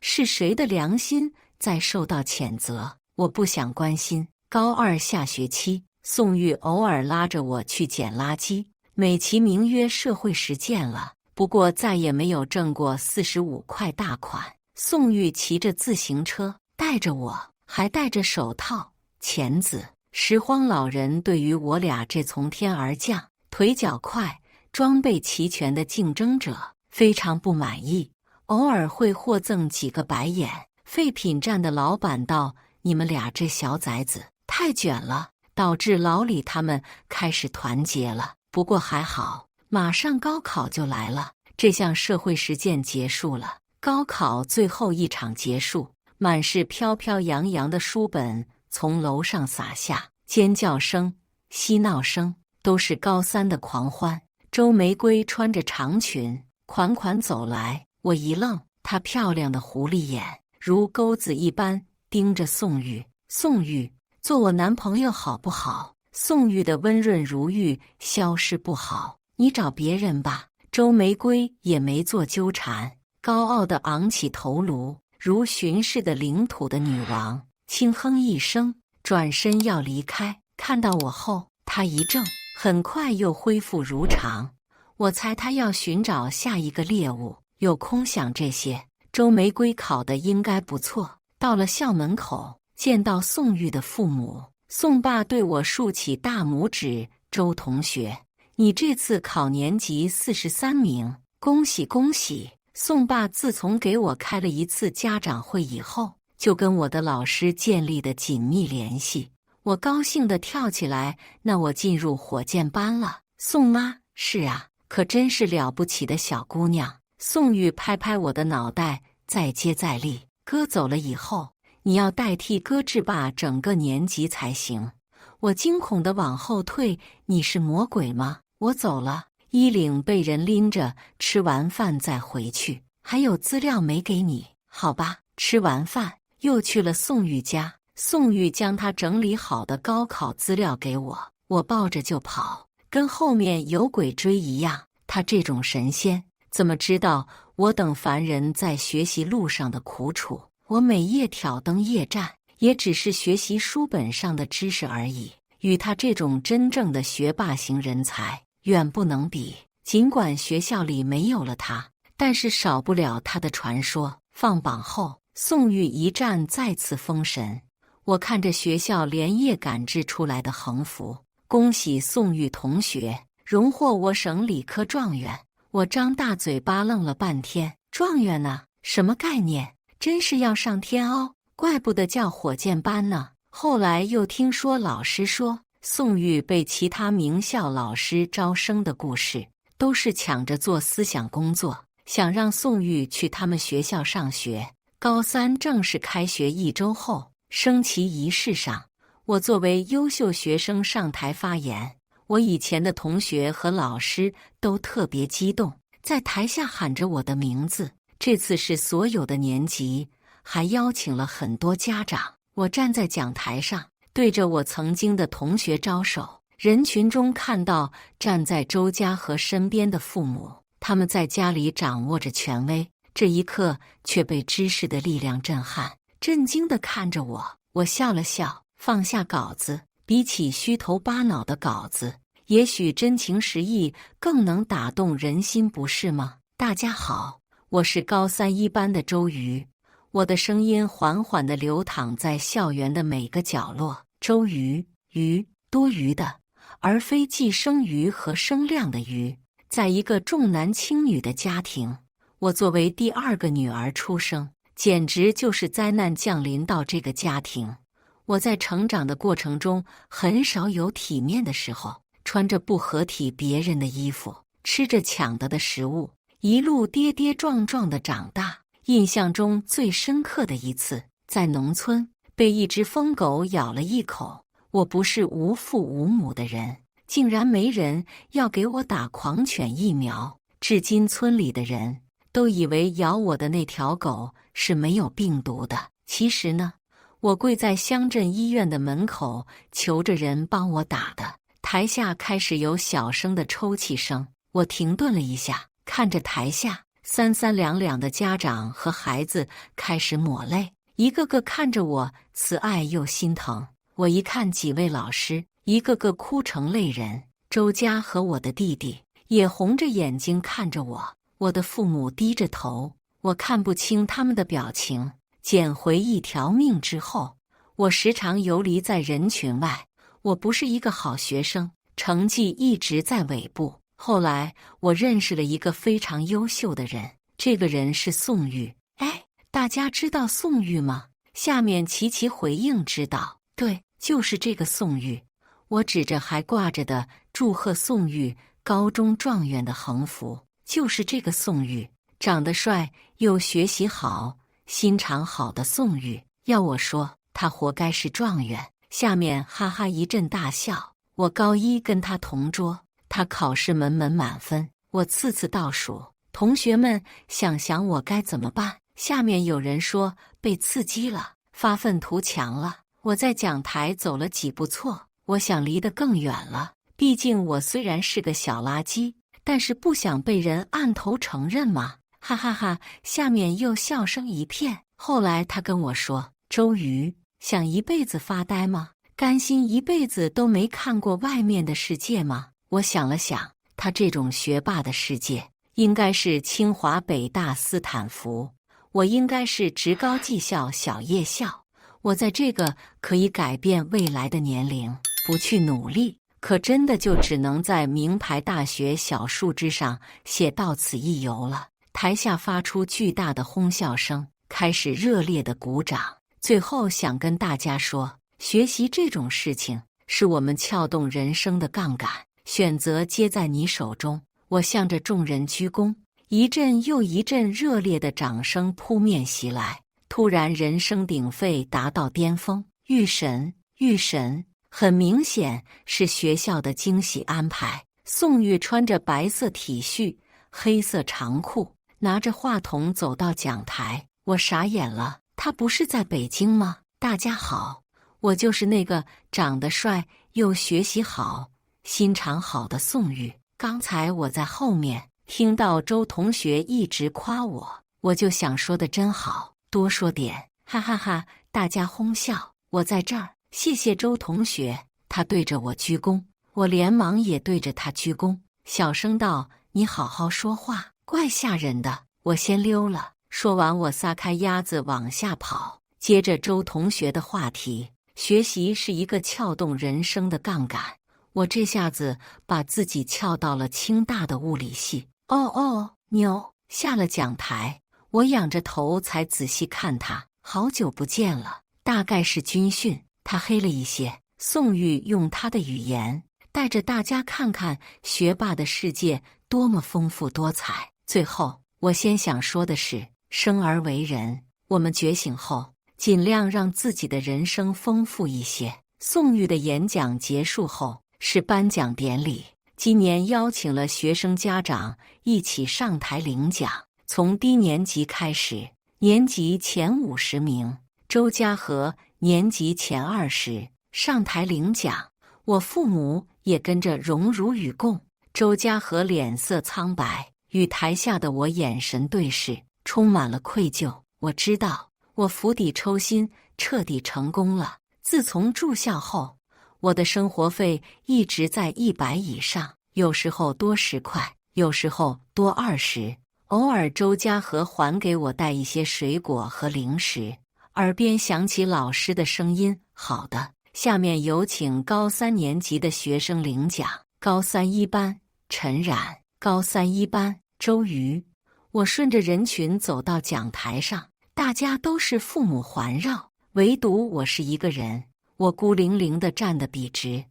是谁的良心在受到谴责？我不想关心。高2下学期，宋玉偶尔拉着我去捡垃圾，美其名曰社会实践了，不过再也没有挣过45块大款。宋玉骑着自行车带着我，还戴着手套、钳子。拾荒老人对于我俩这从天而降、腿脚快、装备齐全的竞争者非常不满意，偶尔会获赠几个白眼。废品站的老板道：“你们俩这小崽子太卷了。”导致老李他们开始团结了。不过还好，马上高考就来了，这项社会实践结束了。高考最后一场结束，满是飘飘扬扬的书本从楼上洒下，尖叫声、嬉闹声，都是高3的狂欢。周玫瑰穿着长裙款款走来，我一愣，她漂亮的狐狸眼如钩子一般盯着宋玉。宋玉，做我男朋友好不好？宋玉的温润如玉消失不好，你找别人吧。周玫瑰也没做纠缠，高傲地昂起头颅，如巡视的领土的女王，轻哼一声，转身要离开。看到我后，她一怔，很快又恢复如常。我猜她要寻找下一个猎物，有空想这些。周玫瑰考得应该不错，到了校门口，见到宋玉的父母，宋爸对我竖起大拇指：“周同学，你这次考年级43名，恭喜恭喜！”宋爸自从给我开了一次家长会以后，就跟我的老师建立的紧密联系。我高兴地跳起来：“那我进入火箭班了。”宋妈：“是啊，可真是了不起的小姑娘。”宋玉拍拍我的脑袋，再接再厉：“哥走了以后，你要代替哥制霸整个年级才行。”我惊恐地往后退：“你是魔鬼吗？我走了，衣领被人拎着，吃完饭再回去。还有资料没给你，好吧。”吃完饭又去了宋玉家，宋玉将他整理好的高考资料给我，我抱着就跑，跟后面有鬼追一样。他这种神仙，怎么知道我等凡人在学习路上的苦楚？我每夜挑灯夜战，也只是学习书本上的知识而已，与他这种真正的学霸型人才远不能比。尽管学校里没有了他，但是少不了他的传说。放榜后，宋玉一战再次封神。我看着学校连夜赶制出来的横幅，恭喜宋玉同学荣获我省理科状元。我张大嘴巴愣了半天，状元呢？什么概念？真是要上天哦，怪不得叫火箭班呢。后来又听说老师说，宋玉被其他名校老师招生的故事，都是抢着做思想工作，想让宋玉去他们学校上学。高三正式开学1周后，升旗仪式上，我作为优秀学生上台发言。我以前的同学和老师都特别激动，在台下喊着我的名字。这次是所有的年级，还邀请了很多家长。我站在讲台上，对着我曾经的同学招手。人群中看到站在周家和身边的父母，他们在家里掌握着权威，这一刻却被知识的力量震撼，震惊地看着我。我笑了笑，放下稿子。比起虚头巴脑的稿子，也许真情实意更能打动人心，不是吗？大家好，我是高3一班的周瑜。我的声音缓缓地流淌在校园的每个角落。周瑜，瑜，多余的，而非既生瑜和声量的瑜。在一个重男轻女的家庭，我作为第2个女儿出生，简直就是灾难降临到这个家庭。我在成长的过程中，很少有体面的时候，穿着不合体别人的衣服，吃着抢得的食物，一路跌跌撞撞地长大。印象中最深刻的一次，在农村被一只疯狗咬了一口。我不是无父无母的人，竟然没人要给我打狂犬疫苗。至今村里的人都以为咬我的那条狗是没有病毒的，其实呢，我跪在乡镇医院的门口，求着人帮我打的。台下开始有小声的抽泣声，我停顿了一下，看着台下三三两两的家长和孩子开始抹泪，一个个看着我，慈爱又心疼。我一看几位老师，一个个哭成泪人。周家和我的弟弟也红着眼睛看着我，我的父母低着头，我看不清他们的表情。捡回一条命之后，我时常游离在人群外。我不是一个好学生，成绩一直在尾部。后来我认识了一个非常优秀的人，这个人是宋玉。哎，大家知道宋玉吗？下面齐齐回应知道。对，就是这个宋玉。我指着还挂着的祝贺宋玉高中状元的横幅，就是这个宋玉，长得帅又学习好，心肠好的宋玉。要我说，他活该是状元。下面哈哈一阵大笑。我高1跟他同桌，他考试门门满分，我次次倒数。同学们想想我该怎么办。下面有人说被刺激了，发愤图强了。我在讲台走了几步错，我想离得更远了。毕竟我虽然是个小垃圾，但是不想被人按头承认嘛。哈哈哈！下面又笑声一片。后来他跟我说，周瑜，想一辈子发呆吗？甘心一辈子都没看过外面的世界吗？我想了想，他这种学霸的世界应该是清华北大斯坦福，我应该是职高技校小夜校。我在这个可以改变未来的年龄不去努力，可真的就只能在名牌大学小树枝上写到此一游了。台下发出巨大的哄笑声，开始热烈的鼓掌。最后想跟大家说，学习这种事情是我们撬动人生的杠杆，选择皆在你手中。我向着众人鞠躬，一阵又一阵热烈的掌声扑面袭来。突然人声鼎沸，达到巅峰。预审，预审，很明显是学校的惊喜安排。宋玉穿着白色体恤、黑色长裤，拿着话筒走到讲台，我傻眼了。他不是在北京吗？大家好，我就是那个长得帅又学习好、心肠好的宋玉。刚才我在后面听到周同学一直夸我，我就想说的真好，多说点，哈哈哈！大家哄笑。我在这儿，谢谢周同学。他对着我鞠躬，我连忙也对着他鞠躬，小声道：“你好好说话，怪吓人的。”我先溜了。说完，我撒开鸭子往下跑。接着周同学的话题，学习是一个撬动人生的杠杆。我这下子把自己撬到了清大的物理系。牛！下了讲台，我仰着头才仔细看他，好久不见了，大概是军训，他黑了一些。宋玉用他的语言带着大家看看学霸的世界多么丰富多彩。最后，我先想说的是，生而为人，我们觉醒后，尽量让自己的人生丰富一些。宋玉的演讲结束后，是颁奖典礼。今年邀请了学生家长一起上台领奖，从低年级开始，年级前50名，周家和年级前20上台领奖。我父母也跟着荣辱与共。周家和脸色苍白，与台下的我眼神对视，充满了愧疚。我知道我釜底抽薪，彻底成功了。自从住校后，我的生活费一直在100以上，有时候多10块，有时候多20。偶尔周家和还给我带一些水果和零食。耳边响起老师的声音：“好的，下面有请高3年级的学生领奖。高3一班陈冉，高3一班周瑜。”我顺着人群走到讲台上，大家都是父母环绕，唯独我是一个人。我孤零零地站得笔直。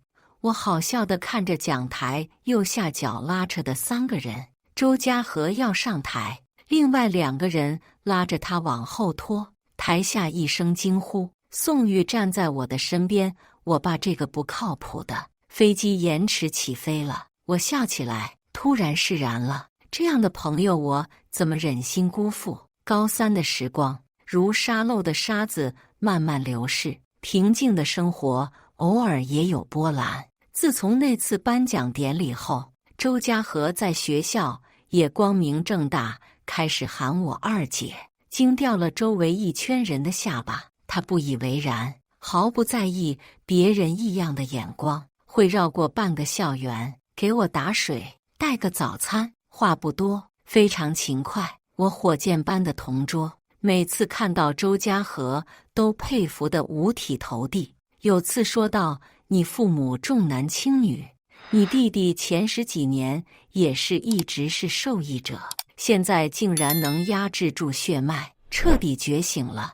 我好笑地看着讲台右下角拉扯的3个人，周家和要上台，另外2个人拉着他往后拖。台下一声惊呼。宋玉站在我的身边：“我爸这个不靠谱的。”飞机延迟起飞了。我笑起来，突然释然了。这样的朋友，我怎么忍心辜负？高3的时光如沙漏的沙子慢慢流逝，平静的生活偶尔也有波澜。自从那次颁奖典礼后，周家和在学校也光明正大开始喊我二姐，惊掉了周围一圈人的下巴。他不以为然，毫不在意别人异样的眼光，会绕过半个校园给我打水，带个早餐。话不多，非常勤快。我火箭般的同桌，每次看到周家和都佩服得五体投地。有次说道：“你父母重男轻女，你弟弟前10几年也是一直是受益者，现在竟然能压制住血脉，彻底觉醒了。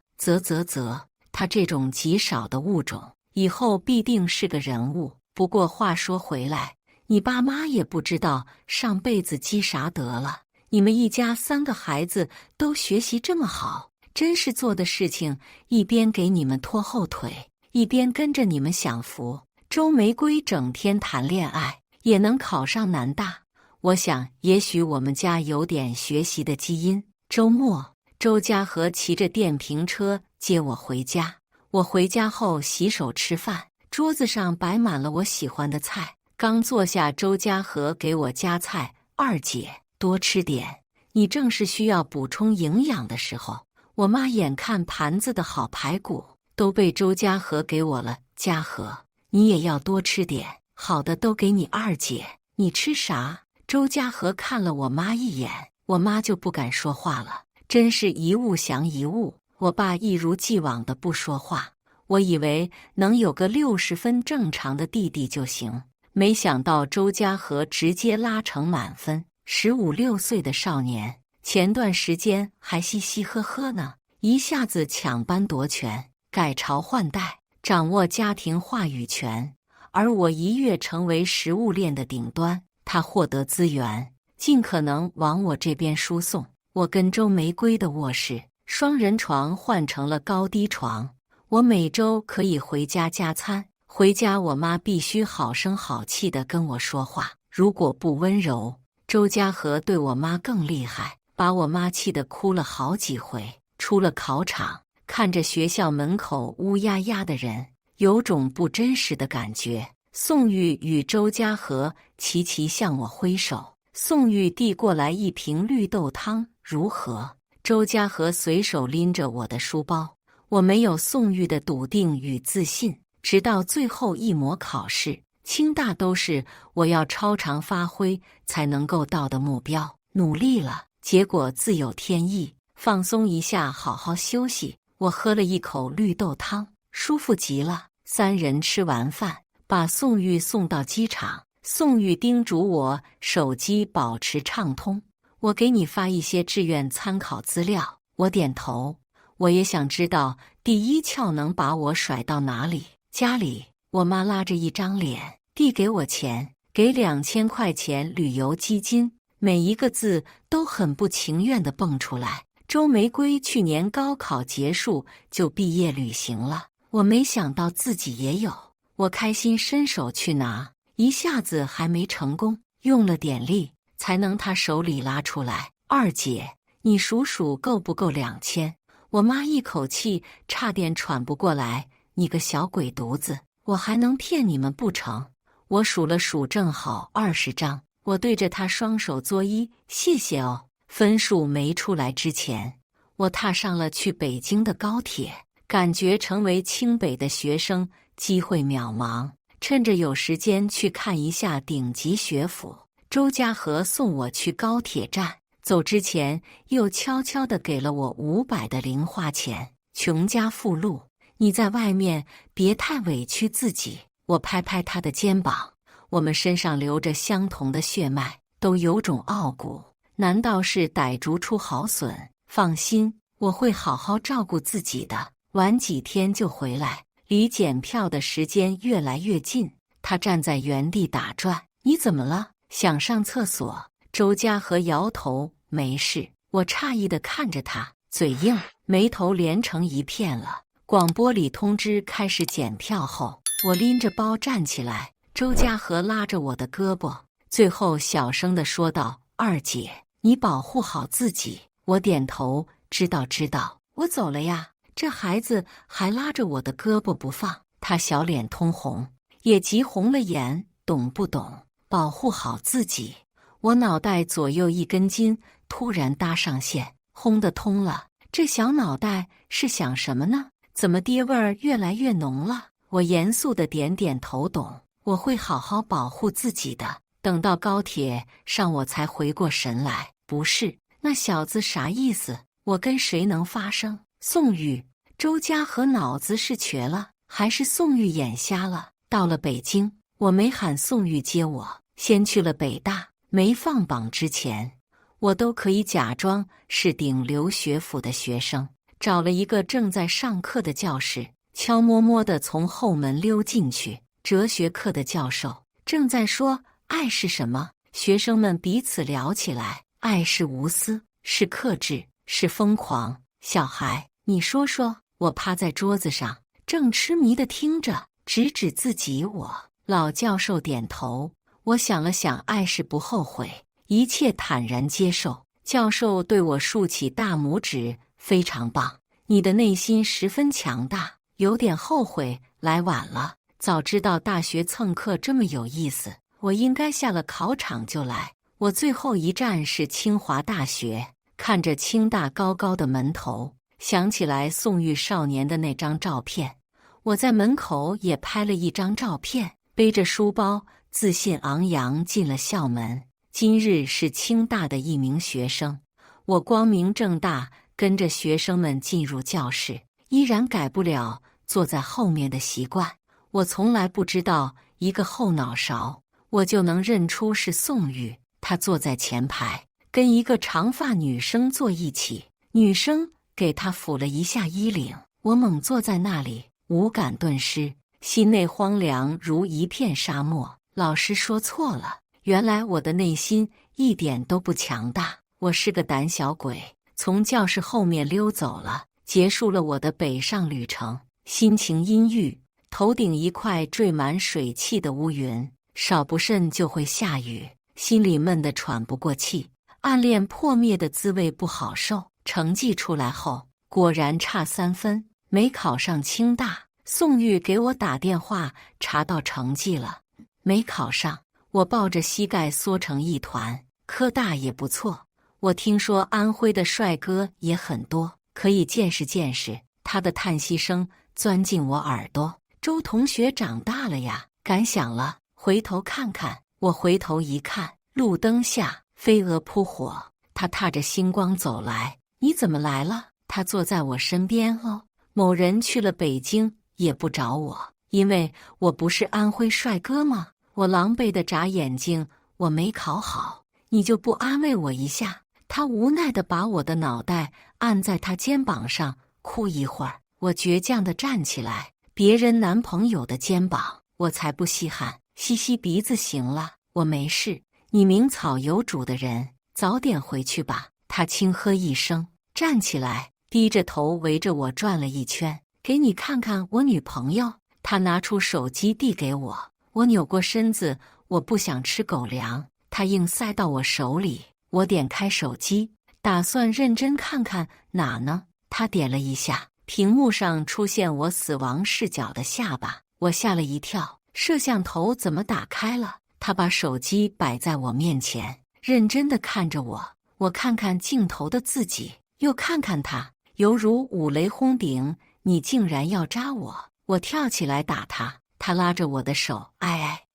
他这种极少的物种，以后必定是个人物。不过话说回来，你爸妈也不知道上辈子积啥德了，你们一家3个孩子都学习这么好，真是做的事情一边给你们拖后腿，一边跟着你们享福。周玫瑰整天谈恋爱，也能考上南大。我想，也许我们家有点学习的基因。周末，周家和骑着电瓶车接我回家。我回家后洗手吃饭，桌子上摆满了我喜欢的菜。刚坐下，周家和给我夹菜：“二姐，多吃点，你正是需要补充营养的时候。”我妈眼看盘子的好排骨都被周家和给我了：“家和，你也要多吃点，好的都给你二姐，你吃啥？”周家和看了我妈一眼，我妈就不敢说话了。真是一物降一物。我爸一如既往的不说话，我以为能有个60分正常的弟弟就行，没想到周家和直接拉成满分。15、16岁的少年，前段时间还嘻嘻呵呵呢，一下子抢班夺权，改朝换代，掌握家庭话语权，而我一跃成为食物链的顶端。他获得资源，尽可能往我这边输送。我跟周玫瑰的卧室双人床换成了高低床，我每周可以回家加餐。回家我妈必须好声好气地跟我说话，如果不温柔，周家和对我妈更厉害，把我妈气得哭了好几回。出了考场，看着学校门口乌压压的人，有种不真实的感觉。宋玉与周家和齐齐向我挥手。宋玉递过来一瓶绿豆汤，如何？周家和随手拎着我的书包。我没有宋玉的笃定与自信，直到最后一模考试，清大都是我要超常发挥才能够到的目标，努力了，结果自有天意，放松一下，好好休息。我喝了一口绿豆汤，舒服极了。三人吃完饭，把宋玉送到机场。宋玉叮嘱我手机保持畅通，我给你发一些志愿参考资料。我点头，我也想知道第一窍能把我甩到哪里。家里，我妈拉着一张脸，递给我钱，给2000块钱旅游基金，每一个字都很不情愿地蹦出来。周玫瑰去年高考结束就毕业旅行了，我没想到自己也有，我开心伸手去拿。一下子还没成功，用了点力才能他手里拉出来。二姐，你数数够不够2000？我妈一口气差点喘不过来。你个小鬼犊子，我还能骗你们不成？我数了数，正好20张。我对着他双手作揖，谢谢哦。分数没出来之前，我踏上了去北京的高铁，感觉成为清北的学生机会渺茫。趁着有时间去看一下顶级学府。周家和送我去高铁站，走之前又悄悄地给了我500的零花钱。穷家富路，你在外面别太委屈自己。我拍拍他的肩膀，我们身上流着相同的血脉，都有种傲骨。难道是傣族出好笋？放心，我会好好照顾自己的，晚几天就回来。离检票的时间越来越近，他站在原地打转。你怎么了？想上厕所？周家和摇头，没事。我诧异地看着他，嘴硬，眉头连成一片了。广播里通知开始检票后，我拎着包站起来，周家和拉着我的胳膊，最后小声地说道：“二姐，你保护好自己。”我点头，知道。我走了呀。这孩子还拉着我的胳膊不放，他小脸通红，也急红了眼，懂不懂？保护好自己。我脑袋左右一根筋突然搭上线，轰的通了。这小脑袋是想什么呢？怎么爹味儿越来越浓了？我严肃的点点头，懂，我会好好保护自己的。等到高铁上，我才回过神来，不是，那小子啥意思？我跟谁能发生？宋玉，周家和脑子是瘸了，还是宋玉眼瞎了？到了北京，我没喊宋玉接我，先去了北大。没放榜之前，我都可以假装是顶流学府的学生，找了一个正在上课的教室，悄摸摸地从后门溜进去。哲学课的教授正在说爱是什么，学生们彼此聊起来。爱是无私，是克制，是疯狂。小孩，你说说。我趴在桌子上，正痴迷地听着，指指自己我。老教授点头。我想了想，爱是不后悔，一切坦然接受。教授对我竖起大拇指，非常棒，你的内心十分强大。有点后悔来晚了，早知道大学蹭课这么有意思，我应该下了考场就来。我最后一站是清华大学，看着清大高高的门头，想起来宋玉少年的那张照片，我在门口也拍了一张照片，背着书包，自信昂扬进了校门。今日是清大的一名学生，我光明正大跟着学生们进入教室，依然改不了坐在后面的习惯。我从来不知道一个后脑勺，我就能认出是宋玉。他坐在前排，跟一个长发女生坐一起，女生给他抚了一下衣领。我猛坐在那里，五感顿失，心内荒凉如一片沙漠。老师说错了，原来我的内心一点都不强大，我是个胆小鬼。从教室后面溜走了，结束了我的北上旅程。心情阴郁，头顶一块缀满水汽的乌云，少不慎就会下雨，心里闷得喘不过气。暗恋破灭的滋味不好受。成绩出来后，果然差3分，没考上清大。宋玉给我打电话查到成绩了，没考上。我抱着膝盖缩成一团。科大也不错，我听说安徽的帅哥也很多，可以见识见识。他的叹息声钻进我耳朵。周同学长大了呀，敢想了，回头看看。我回头一看，路灯下飞蛾扑火，他踏着星光走来。你怎么来了？他坐在我身边。哦，某人去了北京也不找我，因为我不是安徽帅哥吗？我狼狈地眨眼睛，我没考好，你就不安慰我一下？他无奈地把我的脑袋按在他肩膀上，哭一会儿。我倔强地站起来，别人男朋友的肩膀，我才不稀罕。吸吸鼻子行了，我没事。你明草有主的人，早点回去吧。他轻呵一声，站起来，低着头围着我转了一圈。给你看看我女朋友。他拿出手机递给我，我扭过身子，我不想吃狗粮，他硬塞到我手里。我点开手机，打算认真看看哪呢？他点了一下，屏幕上出现我死亡视角的下巴，我吓了一跳。摄像头怎么打开了？他把手机摆在我面前，认真地看着我。我看看镜头的自己，又看看他，犹如五雷轰顶。你竟然要扎我！我跳起来打他，他拉着我的手，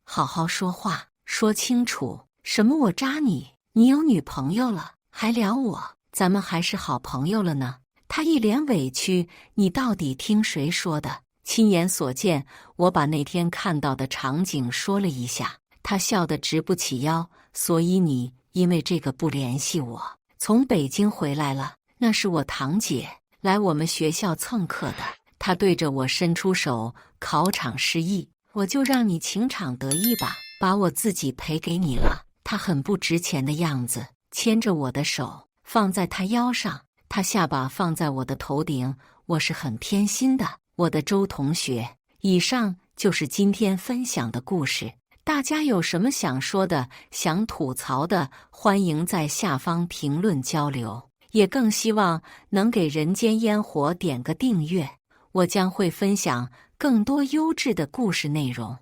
好好说话，说清楚。什么我扎你？你有女朋友了，还撩我？咱们还是好朋友了呢。他一脸委屈，你到底听谁说的？亲眼所见，我把那天看到的场景说了一下。他笑得直不起腰。所以你因为这个不联系我？从北京回来了，那是我堂姐来我们学校蹭课的。他对着我伸出手，考场失意，我就让你情场得意吧，把我自己赔给你了。他很不值钱的样子，牵着我的手放在他腰上，他下巴放在我的头顶，我是很偏心的。我的周同学，以上就是今天分享的故事。大家有什么想说的、想吐槽的，欢迎在下方评论交流，也更希望能给人间烟火点个订阅，我将会分享更多优质的故事内容。